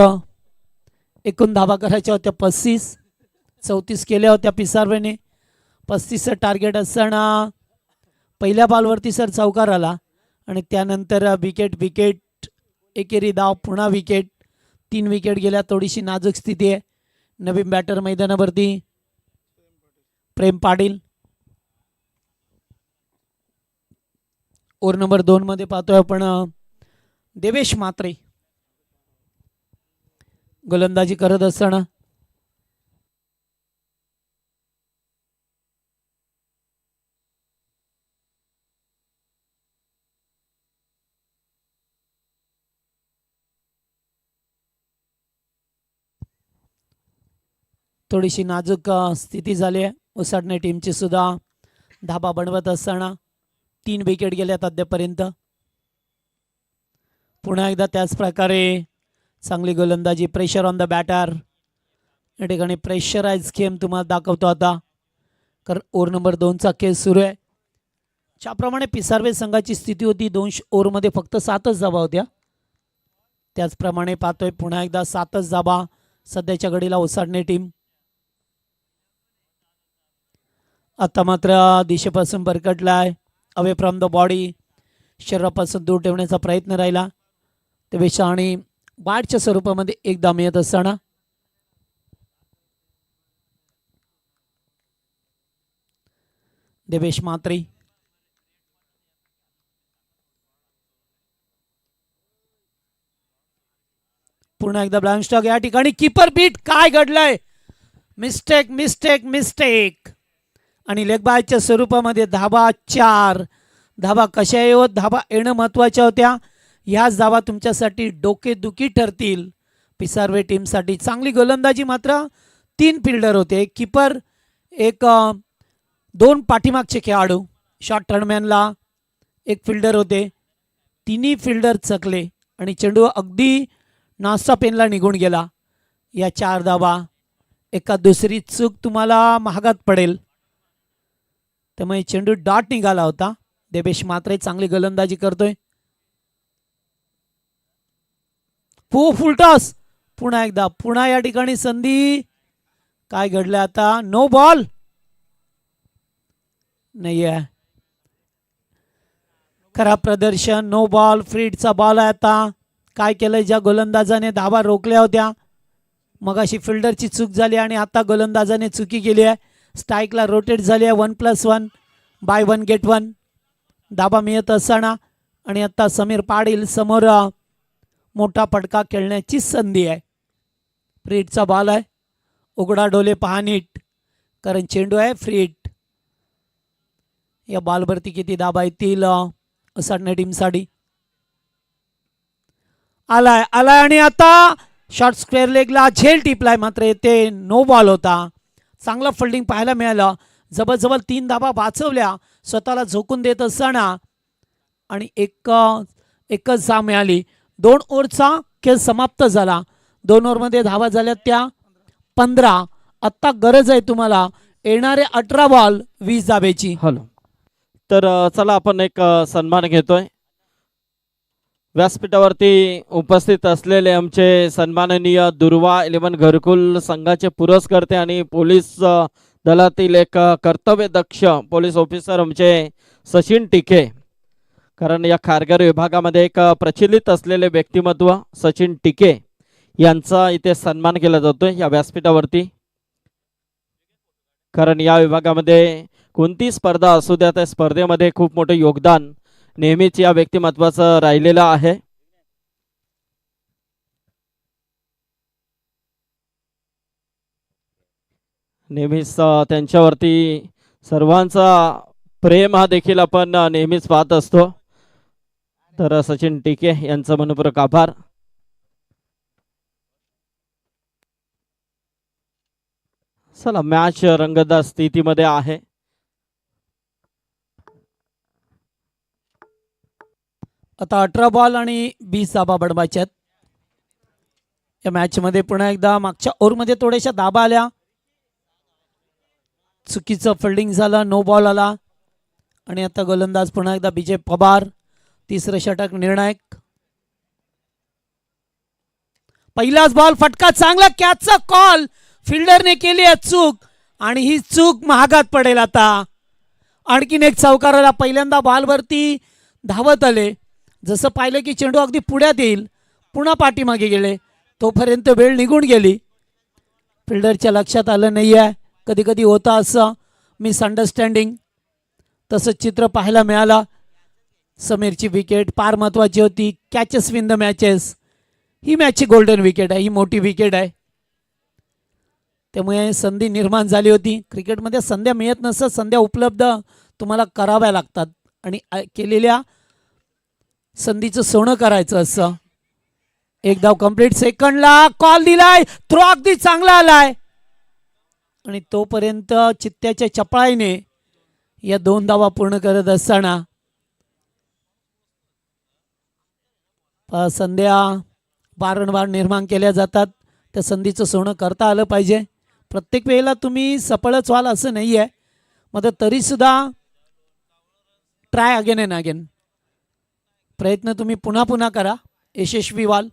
एकूण धावा करायच्या होत्या 35. 34 केल्या होत्या पिसारवेने. 35चं टार्गेट असताना पहिल्या बॉलवरती सर चौकार आला आणि त्यानंतर विकेट एकेरी धाव, पुन्हा विकेट. 3 विकेट गेल्या. थोडीशी नाजूक स्थिती आहे. नवीन बॅटर मैदानावरती प्रेम पाटील. ओव्हर नंबर 2 मध्ये पाहतोय आपण देवेश म्हात्रे गोलंदाजी करत असताना. थोडीशी नाजूक स्थिती झाली आहे उसाटणे टीमची सुद्धा. धाबा बनवत असताना 3 विकेट गेल्यात अद्यापर्यंत. पुन्हा एकदा त्याच प्रकारे चांगली गोलंदाजी. Pressure on the batter. या ठिकाणी प्रेशराइज गेम तुम्हाला दाखवतो आता, कारण ओव्हर नंबर 2चा खेळ सुरू आहे. ज्याप्रमाणे पिसारवे संघाची स्थिती होती 2 ओव्हरमध्ये फक्त 7च धाबा होत्या, त्याचप्रमाणे पाहतोय पुन्हा एकदा 7च धाबा सध्याच्या घडीला उसाटणे टीम. आता मात्र दिशेपासून भरकटलाय. अवे फ्रॉम द बॉडी, शरीरापासून दूर ठेवण्याचा प्रयत्न राहिला. त्यापेक्षा आणि बाटच्या स्वरूपामध्ये एकदा मिळत असताना देवेश म्हात्रे. पुन्हा एकदा ब्लँक स्टॉक. या ठिकाणी कीपर बीट. काय घडलंय? मिस्टेक आणि लेग बायच्या स्वरूपामध्ये धाबा 4. धाबा कशा येवत, धाबा येणं महत्वाच्या होत्या. ह्याच धाबा तुमच्यासाठी डोकेदुखी ठरतील. पिसारवे टीमसाठी. चांगली गोलंदाजी मात्र 3 फिल्डर होते, एक कीपर, एक 2 पाठीमागचे खेळाडू, शॉट टर्नमॅनला एक फिल्डर होते. तिन्ही फिल्डर चकले आणि चेंडू अगदी नास्ता पेनला निघून गेला. या 4 धावा, एका दुसरी चूक तुम्हाला महागात पडेल. त्यामुळे चेंडू डॉट निघाला होता. देवेश मात्रे चांगली गोलंदाजी करतोय. फुलटॉस पुन्हा एकदा, पुन्हा या ठिकाणी संधी. काय घडलं आता? नो बॉल नाही आहे. खराब प्रदर्शन, नो बॉल. फ्रीडचा बॉल आहे आता. काय केलं ज्या गोलंदाजाने धावा रोखल्या होत्या, मगाशी फिल्डरची चूक झाली आणि आता गोलंदाजाने चुकी केली आहे. स्ट्राईकला रोटेट झाली आहे. 1+1 बाय 1 गेट 1 धावा मिळत असताना आणि आता समीर पाटील समोर मोठा फटका खेळण्याची संधी आहे. फ्रीडचा बॉल आहे. उघडा डोले पहा नीट, कारण चेंडू आहे फ्रीड. या बॉलवरती किती धावा येतील असाडणे टीमसाठी? आलाय आणि आता शॉर्ट स्क्वेअर लेगला झेल टिपलाय, मात्र येथे नो बॉल होता. चांगलं फिल्डिंग पाहायला मिळालं. जवळजवळ 3 धावा वाचवल्या स्वतःला झोकून देत असताना आणि एकच धाव मिळाली. 2 ओव्हरचा खेळ समाप्त झाला. 2 ओव्हरमध्ये धावा झाल्या त्या 15. आत्ता गरज आहे तुम्हाला येणारे 18 बॉल 20 धावेची. हॅलो, तर चला आपण एक सन्मान घेतोय. व्यासपीठावरती उपस्थित असलेले आमचे सन्माननीय दुर्वा 11 घरकुल संघाचे पुरस्कर्ते आणि पोलीस दलातील एक कर्तव्यदक्ष पोलीस ऑफिसर आमचे सचिन टिके. कारण या खारघर विभागामध्ये एक प्रचलित असलेले व्यक्तिमत्व सचिन टिके यांचा इथे सन्मान केला जातोय या व्यासपीठावरती. कारण या विभागामध्ये कोणती स्पर्धा असू द्या, त्या स्पर्धेमध्ये खूप मोठं योगदान नेहमीच या व्यक्तिमत्वाचं राहिलेलं आहे. नेहमीच त्यांच्यावरती सर्वांचा प्रेम हा देखील आपण नेहमीच पाहत असतो. तर सचिन टिके यांचं मनपूर्वक आभार. चला, मॅच रंगतदार स्थितीमध्ये आहे. आता 18 बॉल आणि 20 धाबा बडवायच्यात या मॅच मध्ये. पुन्हा एकदा मागच्या ओव्हरमध्ये थोड्याशा धाबा आल्या, चुकीचं फिल्डिंग झालं, नो बॉल आला आणि आता गोलंदाज पुन्हा एकदा विजय पवार. तिसरं षटक निर्णायक. पहिलाच बॉल फटका, चांगला कॅचचा कॉल, फिल्डरने केली आहे चूक आणि ही चूक महागात पडेल. आता आणखीन एक चौकाराला पहिल्यांदा बॉलवरती धावत आले. जसं पाहिलं की चेंडू अगदी पुढ्यात येईल, पुन्हा पाठीमागे गेले, तोपर्यंत वेळ निघून गेली. फिल्डरच्या लक्षात आलं नाही आहे. कधी कधी होतं असं मिसअंडरस्टँडिंग. तसं चित्र पाहायला मिळालं. समीरची विकेट फार महत्त्वाची होती. Catches win the matches. ही मॅचची गोल्डन विकेट आहे, ही मोठी विकेट आहे. त्यामुळे संधी निर्माण झाली होती. क्रिकेटमध्ये संध्या मिळत नसतात, संध्या उपलब्ध तुम्हाला कराव्या लागतात आणि केलेल्या संधीचं सोनं करायचं असं. एक धाव कंप्लीट. सेकंडला कॉल दिलाय, थ्रो अगदी चांगला आलाय आणि तोपर्यंत चित्त्याच्या चपळाईने या 2 धावा पूर्ण करत असताना संध्या वारंवार निर्माण केल्या जातात. त्या संधीचं सोनं करता आलं पाहिजे. प्रत्येक वेळेला तुम्ही सफळच व्हाल असं नाही आहे, मग तरीसुद्धा ट्राय अगेन अँड अगेन. प्रयत्न तुम्ही पुन्हा पुन्हा करा, यशस्वी व्हाल.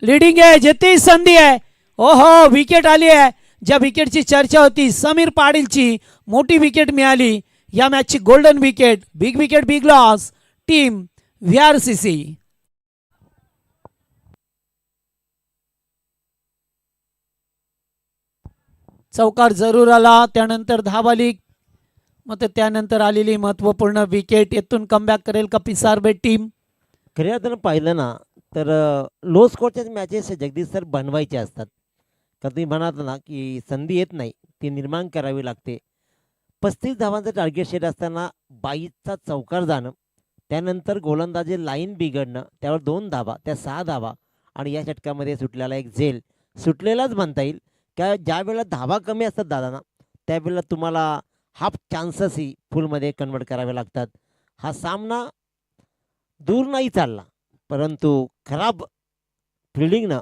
लीडिंग आहे, जेथे संधी आहे. ओहो, विकेट आली आहे. ज्या विकेटची चर्चा होती, समीर पाटीलची मोठी विकेट मिळाली. या मॅचची golden wicket. Big wicket, big loss. Team VRCC. चौकार जरूर आला, त्यानंतर धाव आली, मग त्यानंतर आलेली महत्त्वपूर्ण विकेट. येथून कमबॅक करेल का पिसारवे टीम? खऱ्या अर्थानं पाहिलं ना तर लो स्कोरच्याच मॅचेस जगदीश सर बनवायचे असतात. का तुम्ही म्हणाल ना की संधी येत नाही, ती निर्माण करावी लागते. 35 धावांचं टार्गेट सेट असताना 22चा चौकार जाणं त्यानंतर गोलंदाजी लाईन बिघडणं, त्यावर 2 धावा, त्या 6 धावा आणि या षटकामध्ये सुटलेला एक झेल सुटलेलाच म्हणता येईल. का ज्या वेळेला धावा कमी असतात दादा त्यावेळेला तुम्हाला हाफ चान्सेसही फुलमध्ये कन्वर्ट करावे लागतात. हा सामना दूर नाही चालला, परंतु खराब फिल्डिंगनं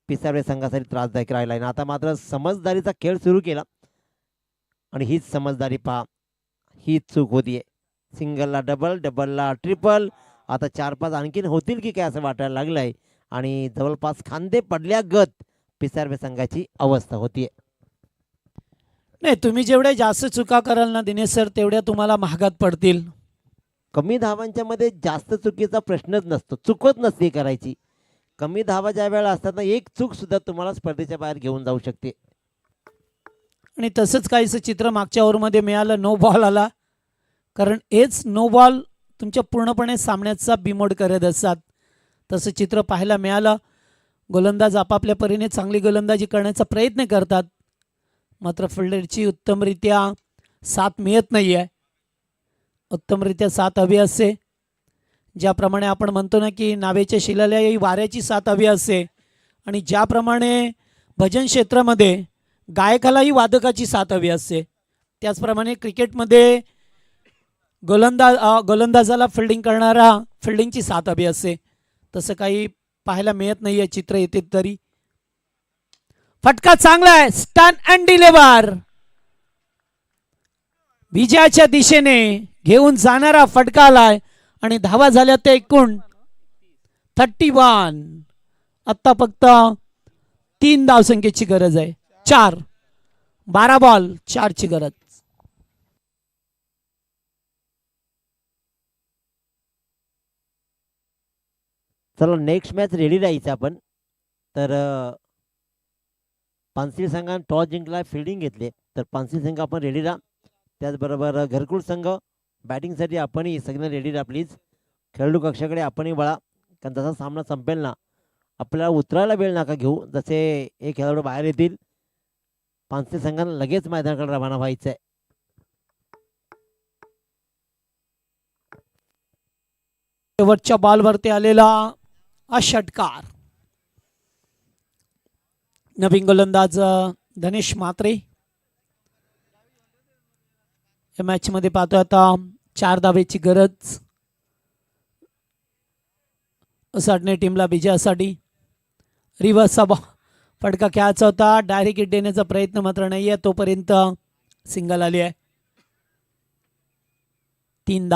पिसावरे संघासाठी त्रासदायक राहिला आहे. आता मात्र समजदारीचा खेळ सुरू केला आणि हीच समजदारी पहा, हीच चूक होतीये. सिंगलला डबल, डबलला ट्रिपल, आता 4-5 आणखीन होतील की काय असं वाटायला लागलं आहे आणि जवळपास खांदे पडल्यागत पिसावरे संघाची अवस्था होतीये. नाही, तुम्ही जेवढे जास्त चुका कराल ना दिनेश सर, तेवढ्या तुम्हाला महागात पडतील. कमी धावांच्या मध्ये जास्त चुकीचा प्रश्नच नसतो, चुकत नसते करायची. कमी धावा ज्या वेळेला असतात ना, एक चूक सुद्धा तुम्हाला स्पर्धेच्या बाहेर घेऊन जाऊ शकते. आणि तसंच काहीसं चित्र मागच्या ओव्हरमध्ये मिळालं, नो बॉल आला. कारण हेच नो बॉल तुमच्या पूर्णपणे सामन्याचा बिमोड करत असतात. तसं चित्र पाहायला मिळालं. गोलंदाज आपापल्या परीने चांगली गोलंदाजी करण्याचा प्रयत्न करतात, मात्र फिल्डरची उत्तमरित्या साथ मिळत नाही आहे. उत्तमरित्या साथ हवी असते. ज्याप्रमाणे आपण म्हणतो ना की नावेच्या शिलाला ही वाऱ्याची साथ हवी असते, आणि ज्याप्रमाणे भजन क्षेत्रामध्ये गायकालाही वादकाची साथ हवी असते, त्याचप्रमाणे क्रिकेटमध्ये गोलंदाजाला फिल्डिंग करणारा फिल्डिंगची साथ हवी असते. तसं काही पाहायला मिळत नाही आहे. चित्र येते तरी फटका चांगला आहे, स्टन अँड डिलिव्हर. विजयाच्या दिशेने घेऊन जाणारा फटका आलाय आणि धावा झाल्या ते एकूण 31. आत्ता फक्त 3 धावसंख्येची गरज आहे. 12 बॉल 4 ची गरज. चला नेक्स्ट मॅच रेडी राहायचं आपण. तर पानसिल संघाने टॉस जिंकला, फिल्डिंग घेतले, तर पानसिल संघ आपण रेडी राहा. त्याचबरोबर घरकुल संघ बॅटिंगसाठी आपणही सगळं रेडी राहा प्लीज. खेळाडू कक्षाकडे आपणही वळा, कारण जसा सामना संपेल ना आपल्याला उतरायला वेळ नका घेऊ. जसे एक खेळाडू बाहेर येतील, पानसिल संघाने लगेच मैदानाकडे रवाना व्हायचं आहे. शेवटच्या बॉलवरती आलेला हा षटकार. नवीन गोलंदाज धनेश म्हात्रे. या मॅच मध्ये पाहतोय आता 4 धावेची गरज. साडणे टीमला विजयासाठी. रिव्हर्सचा फटका खेळायचा होता, डायरेक्ट हिट देण्याचा प्रयत्न मात्र नाहीये, तोपर्यंत सिंगल आली आहे. 3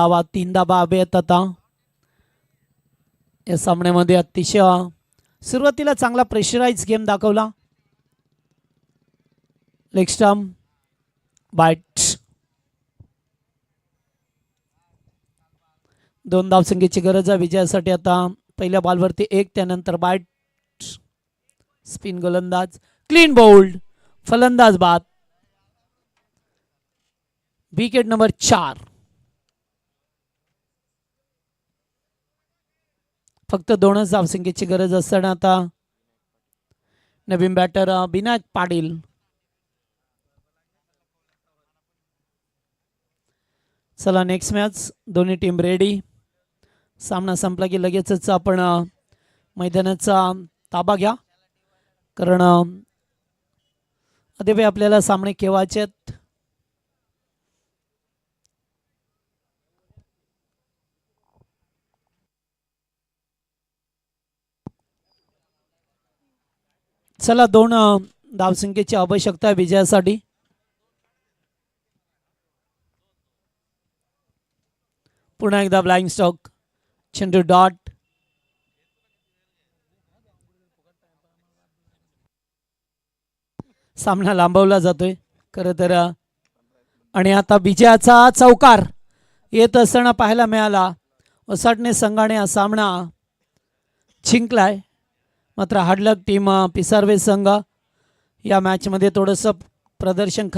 धावा हवे आहेत आता या सामन्यामध्ये. अतिशय सुरुवातीला चांगला प्रेशराइज गेम दाखवला. लेग स्टंप बाईट. 2 धावसंख्येची गरज आहे विजयासाठी आता. पहिल्या बॉलवरती 1, त्यानंतर बाईट. स्पिन गोलंदाज, क्लीन बोल्ड, फलंदाज बाद. Wicket number 4. फक्त 2च धावसंख्येची गरज असताना आता नवीन बॅटर विनायक पाटील. चला नेक्स्ट मॅच. दोन्ही टीम रेडी. सामना संपला की लगेचच आपण मैदानाचा ताबा घ्या, कारण अद्याप आपल्याला सामने खेळायचे आहेत. चला 2 धावसंख्येची आवश्यकता आहे विजयासाठी. पुन्हा एकदा ब्लाइंग स्टॉक, चेंडू डॉट. सामना लांबवला जातोय खरं तर, आणि आता विजयाचा चौकार येत असताना पाहायला मिळाला. ओसाटणे संघाने हा सामना जिंकलाय. मात्र हार्डलक टीम पिसारवे संघ या मॅचमध्ये थोडंसं प्रदर्शन खराब